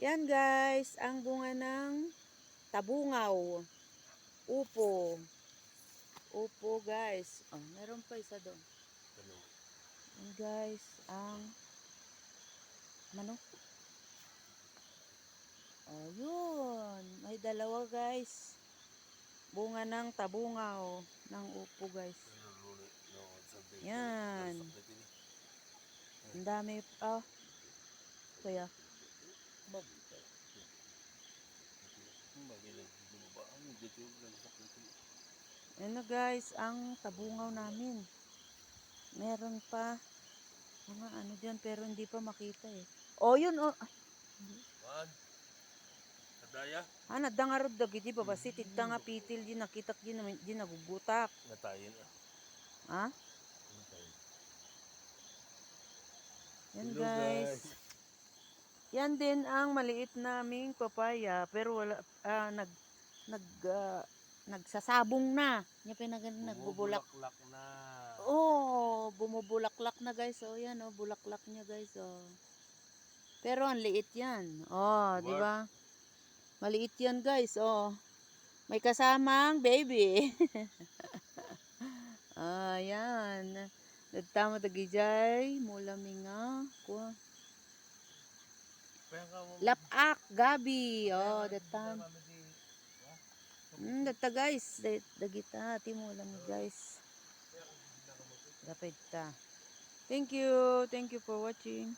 Yan guys, ang bunga ng tabungaw. Upo. Upo guys. Oh, meron pa isa doon. Yan guys, ang manok. Oh, yun. May dalawa guys. Bunga ng tabungaw ng upo guys. Yan. Ang dami. Oh, kaya. Yan na guys, ang tabungaw namin. Meron pa mga ano dyan, pero hindi pa makita eh. Oh, yun oh. Kadaya? Nadangarod dagiti babasi tidta nga pitil di nakitak di nagugutak. Natayin ah. Ha? Yan Hello guys. Yan din ang maliit naming papaya pero wala nagsasabong na. Nya nagbubulak. Bumubulaklak na. Oh, bumubulaklak na guys. Oh, yan oh, bulaklak niya guys oh. Pero ang liit yan. Oh, di ba? Maliit yan guys oh. May kasamang baby. Ayan. Nagtama dagijay mula minga ko. Lapak gabi. Oh, datan. Data guys, dagita ti mula mi guys. Dapat ta. Thank you for watching.